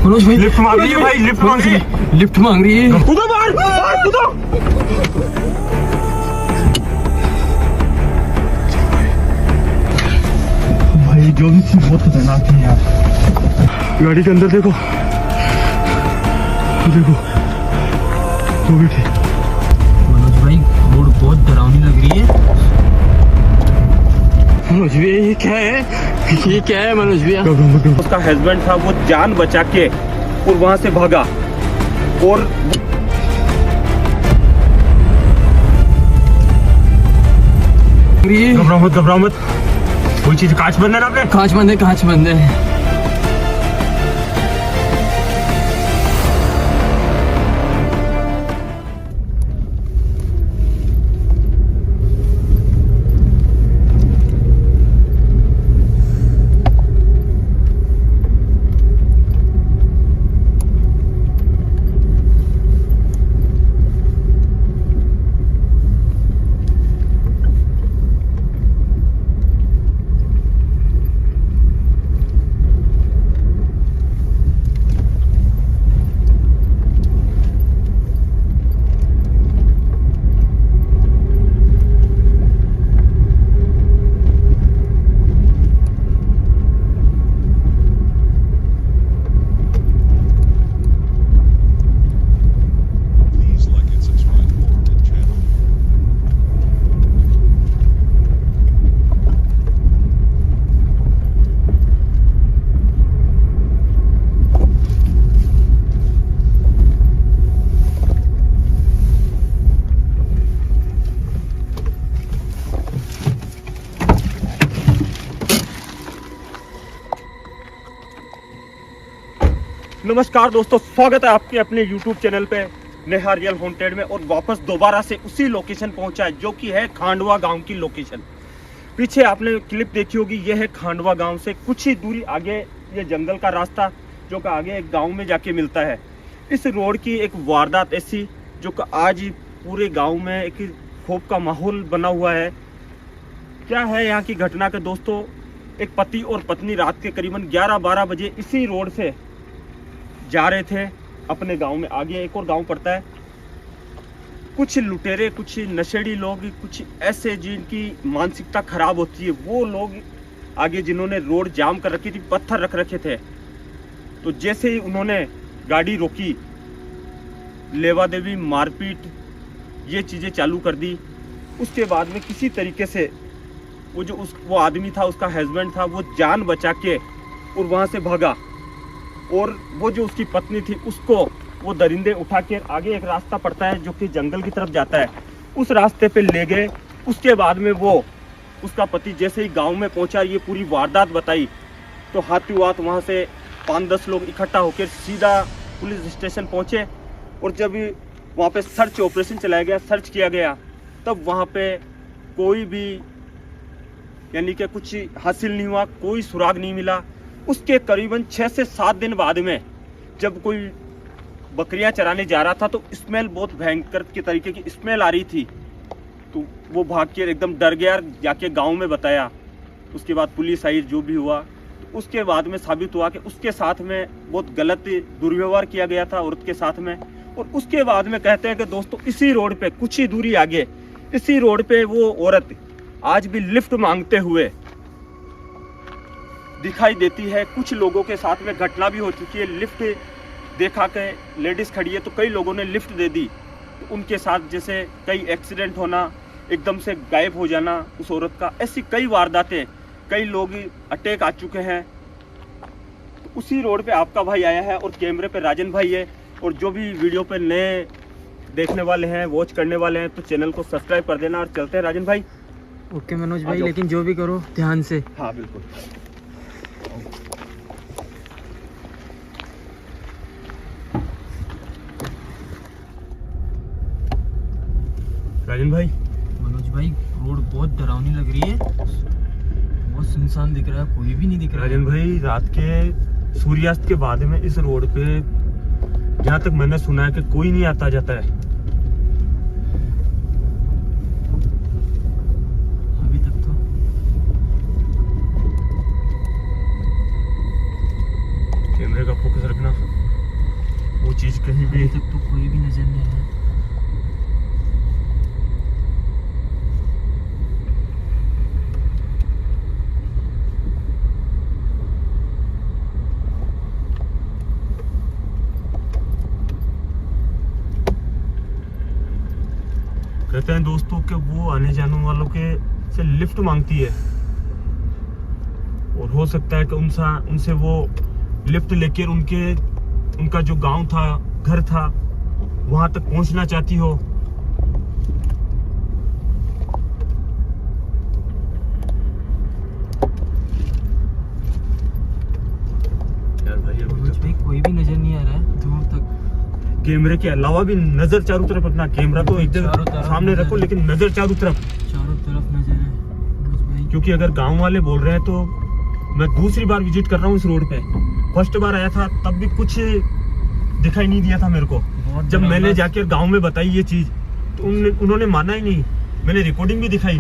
मनोज भाई लिफ्ट मांग रही है भाई, लिफ्ट मांग रही है, लिफ्ट मांग रही है। कूदो बाहर, कूदो। भाई जो भी चीज बहुत खतरनाक है यार। गाड़ी के अंदर देखो, देखो वो भी थी। मनोज भाई रोड बहुत डरावनी लग रही है। मनोज भैया ये क्या है, ये क्या है मनोज भैया? उसका हस्बैंड था, वो जान बचा के और वहां से भागा। और घबराओ मत, घबराओ मत। कोई चीज, कांच बंद है ना आपने? कांच बंद है, कांच बंद है। नमस्कार दोस्तों, स्वागत है आपके अपने YouTube चैनल पे नेहा रियल हॉन्टेड में। और वापस दोबारा से उसी लोकेशन पहुंचा है जो कि है खांडवा गांव की लोकेशन। पीछे आपने क्लिप देखी होगी, ये है खांडवा गांव से कुछ ही दूरी आगे ये जंगल का रास्ता जो कि आगे एक गांव में जाके मिलता है। इस रोड की एक वारदात ऐसी जो कि आज पूरे गाँव में एक खौफ का माहौल बना हुआ है। क्या है यहाँ की घटना के दोस्तों, एक पति और पत्नी रात के करीबन 11-12 बजे इसी रोड से जा रहे थे अपने गांव में। आगे एक और गांव पड़ता है। कुछ लुटेरे, कुछ नशेड़ी लोग, कुछ ऐसे जिनकी मानसिकता खराब होती है, वो लोग आगे जिन्होंने रोड जाम कर रखी थी, पत्थर रख रखे थे। तो जैसे ही उन्होंने गाड़ी रोकी, लेवा देवी, मारपीट, ये चीजें चालू कर दी। उसके बाद में किसी तरीके से वो आदमी था, उसका हस्बैंड था, वो जान बचा के और वहां से भागा। और वो जो उसकी पत्नी थी, उसको वो दरिंदे उठा के आगे एक रास्ता पड़ता है जो कि जंगल की तरफ जाता है, उस रास्ते पे ले गए। उसके बाद में वो उसका पति जैसे ही गांव में पहुंचा, ये पूरी वारदात बताई, तो हाथों हाथ वहां से 5-10 लोग इकट्ठा होकर सीधा पुलिस स्टेशन पहुंचे। और जब वहां पे सर्च ऑपरेशन चलाया गया, सर्च किया गया, तब वहां पे कोई भी यानी कि कुछ हासिल नहीं हुआ, कोई सुराग नहीं मिला। उसके करीबन 6 से 7 दिन बाद में जब कोई बकरियां चराने जा रहा था, तो स्मेल बहुत भयंकर की तरीके की स्मेल आ रही थी। तो वो भाग के एकदम डर गया, जाके गांव में बताया। उसके बाद पुलिस आई, जो भी हुआ। तो उसके बाद में साबित हुआ कि उसके साथ में बहुत गलत दुर्व्यवहार किया गया था औरत के साथ में। और उसके बाद में कहते हैं कि दोस्तों, इसी रोड पे कुछ ही दूरी आगे, इसी रोड पे वो औरत आज भी लिफ्ट मांगते हुए दिखाई देती है। कुछ लोगों के साथ में घटना भी हो चुकी है। लिफ्ट देखा के लेडीज खड़ी है तो कई लोगों ने लिफ्ट दे दी, तो उनके साथ जैसे कई एक्सीडेंट होना, एकदम से गायब हो जाना उस औरत का, ऐसी कई वारदातें, कई लोग अटैक आ चुके हैं। तो उसी रोड पे आपका भाई आया है और कैमरे पे राजन भाई है। और जो भी वीडियो पे नए देखने वाले हैं, वॉच करने वाले हैं, तो चैनल को सब्सक्राइब कर देना। और चलते हैं राजन भाई। ओके मनोज भाई, लेकिन जो भी करो ध्यान से। हाँ बिल्कुल। राजन भाई, मनोज भाई रोड बहुत डरावनी लग रही है, बहुत सुनसान दिख रहा है, कोई भी नहीं दिख रहा है। राजन भाई, रात के सूर्यास्त के बाद में इस रोड पे जहाँ तक मैंने सुना है कि कोई नहीं आता जाता है अभी तक तो। कैमरे का फोकस रखना। चीज कहीं भी। अभी तक तो कोई भी नजर नहीं आया। कहते हैं दोस्तों कि वो आने जाने वालों के से लिफ्ट मांगती है, और हो सकता है कि उनसे वो लिफ्ट लेकर उनका जो गांव था, घर था, वहां तक पहुंचना चाहती हो। यार भाई भाई कोई भी नजर नहीं आ रहा है दूर तक। कैमरे के अलावा भी नजर चारों तरफ रखना। कैमरा तो एकदम चारों तरफ सामने नजर रखो, है। लेकिन नजर चारों तरफ नजर है बस भाई। क्योंकि अगर गांव वाले बोल रहे हैं तो मैं दूसरी बार विजिट कर रहा हूँ इस रोड पे। फर्स्ट बार आया था तब भी कुछ दिखाई नहीं दिया था मेरे को। जब मैंने जाकर गांव में बताई ये चीज तो उन्होंने माना ही नहीं। मैंने रिकॉर्डिंग भी दिखाई।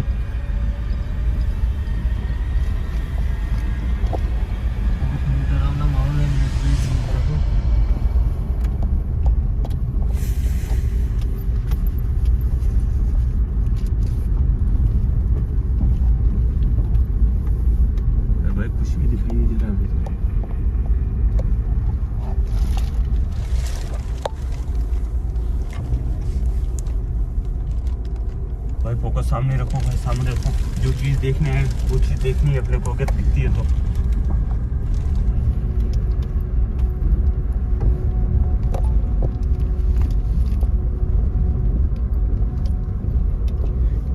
डरावना माहौल है। भाई कुछ भी दिखाई नहीं दे रहा अभी तो। भाई फोकस सामने रखो, भाई सामने रखो। जो चीज देखनी है वो चीज देखनी है अपने को, अगर दिखती है तो।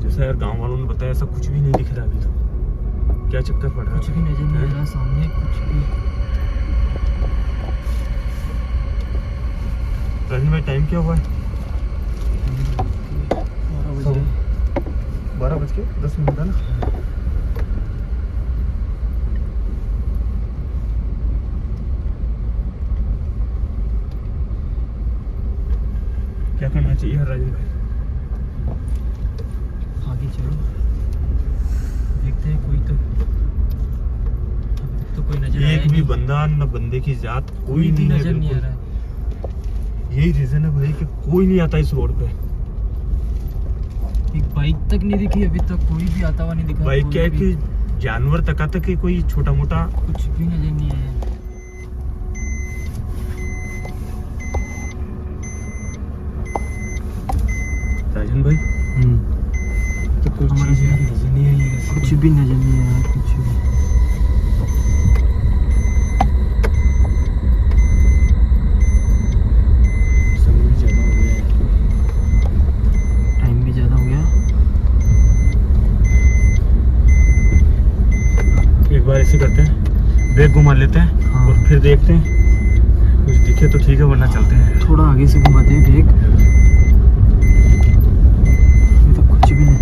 जैसा यार गांव वालों ने बताया, ऐसा कुछ भी नहीं दिख रहा अभी तो। क्या चक्कर पड़ रहा है? कुछ भी नजर नहीं आ रहा सामने कुछ भी। राजन भाई टाइम क्या हुआ है? 12:10 है ना। क्या करना चाहिए यार राजन भाई? आगे चलो देखते हैं। कोई तो अभी तक तो कोई नजर आया एक भी नहीं। बंदा न बंदे की जात कोई भी नहीं है नजर नहीं आ बिल्कुल। रहा है। यही रीजन है भाई कि कोई नहीं आता इस रोड पे। एक बाइक तक नहीं दिखी अभी तक। कोई भी आता हुआ नहीं दिखा। बाइक कोई क्या है भी। कि जानवर तक आता कि कोई छोटा मोटा। कुछ भी नजर नहीं आया। राजन भाई तो कुछ हमारा चीज़ ध्यान नजर नहीं आई है। कुछ भी नजर नहीं आया कुछ भी। समय भी ज्यादा हो गया है। टाइम भी ज्यादा हो गया। एक बार ऐसे करते हैं, ब्रेक घुमा लेते हैं हाँ। और फिर देखते हैं कुछ दिखे तो ठीक है, वरना चलते हैं। थोड़ा आगे से घुमाते हैं ब्रेक। अभी तक कुछ भी नहीं।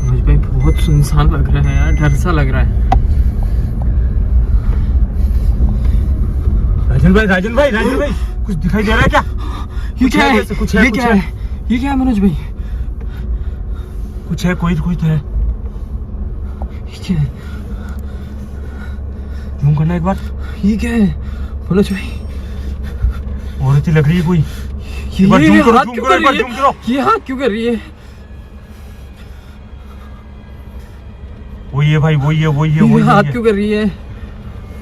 मनोज भाई बहुत सुनसान लग रहा है यार। डर सा लग रहा है। राजन भाई कुछ दिखाई दे रहा है क्या? ये क्या है? कुछ है, ये क्या है? ये क्या है मनोज भाई? कुछ है, कोई तो है। ये क्या है? जूम करना एक बार। ये क्या है मनोज भाई? औरत ही लग रही है कोई। ये एक बार zoom करो, हाथ zoom क्यों करो, कर एक बार रही zoom है? करो। ये हाथ क्यों कर रही है? वही है भाई, वही है ये हाथ क्यों कर रही है?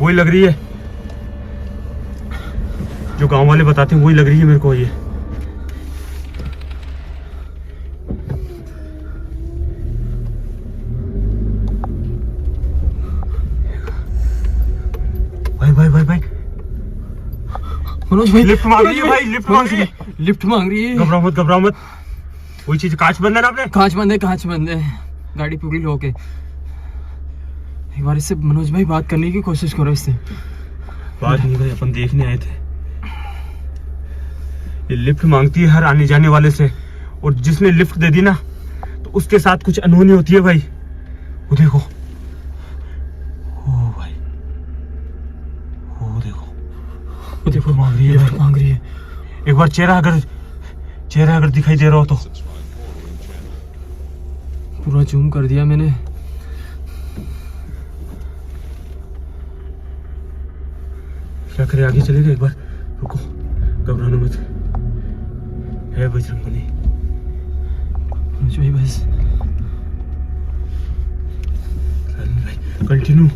वही लग रही है जो गांव वाले बताते हैं, वही लग रही है मेरे को ये। भाई मनोज भाई लिफ्ट मांग रही है भाई, लिफ्ट मांग रही है। लिफ्ट मांग रही है। घबराओ मत। वही चीज, कांच बंद है ना आपने? कांच बंद है। गाड़ी पूरी लो के। एक बार इससे मनोज भाई बात करने की कोशिश करो इससे। बात नहीं भाई, अपन देखने आए थे। ये लिफ्ट मांगती है हर आने जाने वाले से, और जिसने लिफ्ट दे दी ना तो उसके साथ कुछ अनहोनी होती है भाई। वो देखो, ओ भाई, वो देखो वो देखो मांग रही है लिफ्ट भाई। मांग रही है। एक बार चेहरा अगर दिखाई दे रहा हो तो। पूरा जूम कर दिया मैंने। क्या करे, आगे चलेगा? एक बार रुको, घबराना मत। है बजरंगबली। मनोज भाई बस कंटिन्यू।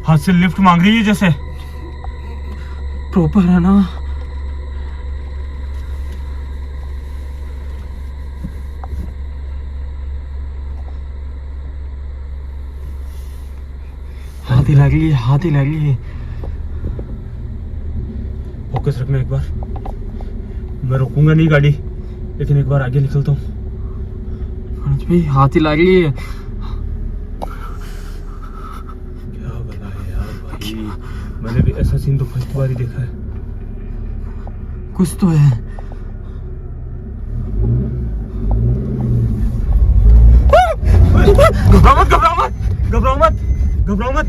हाथ से लिफ्ट मांग रही है जैसे। प्रॉपर है ना? हाथ ही लगी है। फोकस रखना एक बार। मैं रोकूंगा नहीं गाड़ी, लेकिन एक बार आगे निकलता हूँ। मनोज भाई हाथ ही लगी है। क्या भला है यार भाई, मैंने भी ऐसा सीन तो फर्स्ट बार ही देखा है। कुछ तो है। घबराओ मत।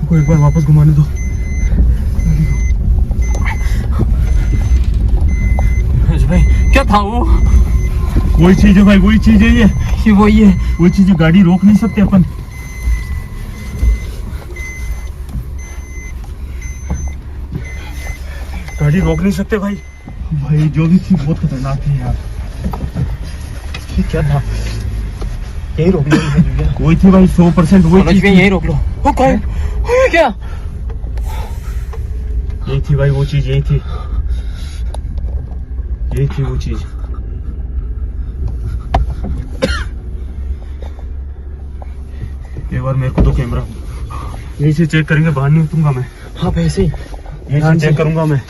को एक बार वापस घुमाने दो। मनोज भाई क्या था वो? वही चीज है भाई, वही चीज है ये वही चीज है। गाड़ी रोक नहीं सकते अपन। गाड़ी रोक नहीं सकते भाई। भाई जो भी थी बहुत खतरनाक थी यार। क्या था? यही रोक लो। वही थी भाई, 100% वही चीज। यही रोक लो। वो कौन? क्या? यही थी भाई वो चीज, यही थी वो चीज। एक बार मेरे को तो कैमरा यहीं से चेक करेंगे, बाहर नहीं उतरूंगा मैं। हाँ ऐसे ही यहीं से चेक करूंगा मैं,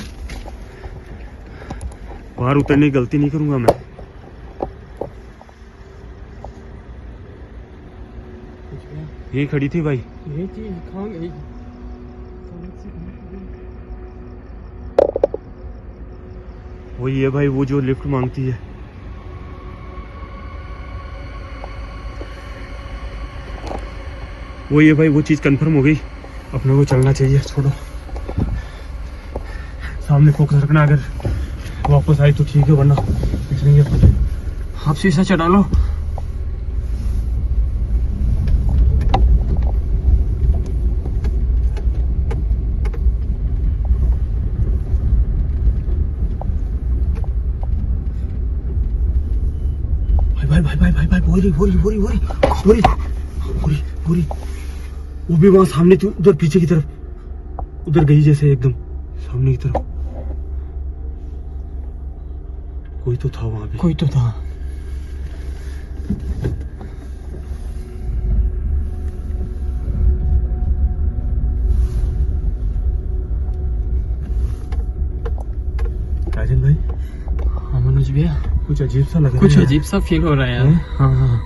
बाहर उतरने की गलती नहीं करूंगा मैं। यही खड़ी थी भाई। यही थी। कहाँ गई? वही है भाई, वो जो लिफ्ट मांगती है। वही है भाई, वो चीज कंफर्म हो गई। अपने को चलना चाहिए। छोड़ो, सामने फोकस रखना। अगर वापस आई तो ठीक है, वरना कुछ नहीं है। आप शीशा चढ़ा लो। भाई बोरी। वो भी वहां सामने थी, उधर पीछे की तरफ, उधर गई जैसे एकदम सामने की तरफ। कोई तो था वहां पे। कोई तो था। राजन भाई। हाँ मनोज भैया, कुछ अजीब सा लग रहा है। कुछ अजीब सा फील हो रहा है यार। हाँ।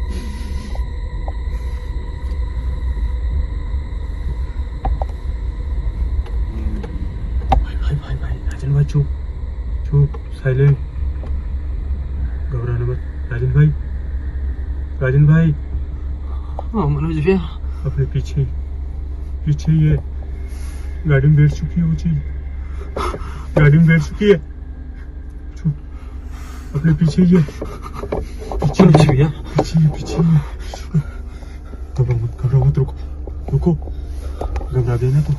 भाई राजन भाई चुप साइलेंट, घबराना मत। राजन भाई। हाँ मनोज भैया। अपने पीछे ये गाड़ी में बैठ चुकी है, वो चीज गाड़ी में बैठ चुकी है। चुप, अपने पीछे ये पीछे घबराओ मत। रुको, घबरा देना तो।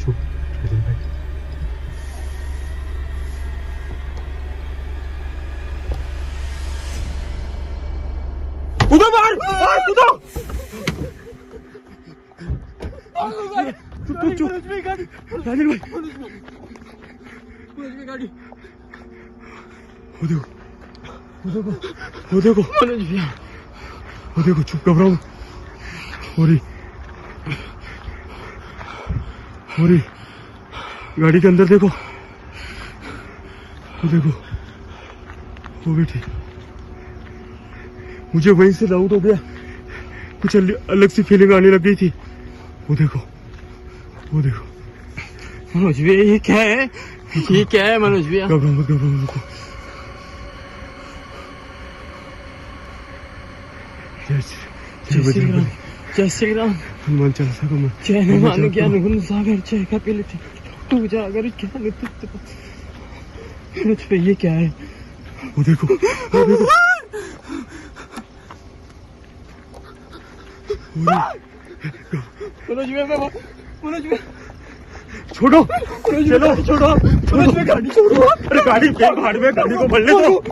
चुप राजन भाई। उधर बाहर कूदो। चुप राजन भाई। गाड़ी वो देखो मनोज भैया। वो देखो, चुप घबराओ। और गाड़ी के अंदर देखो, वो देखो, वो बैठी। मुझे वहीं से डाउट हो गया, कुछ अलग सी फीलिंग आने लग गई थी। वो देखो, मनोज भैया ये क्या है? ये क्या है मनोज भैया? घबराओ मत। जय श्री राम। हनुमान चालीसा को जय हनुमान ज्ञान गुण सागर जय कपिल तू जागर ज्ञान तुझ। मनोज भैया ये क्या है? वो देखो। मनोज भैया छोड़ो, गाड़ी छोड़ो। अरे गाड़ी को बढ़ने दो।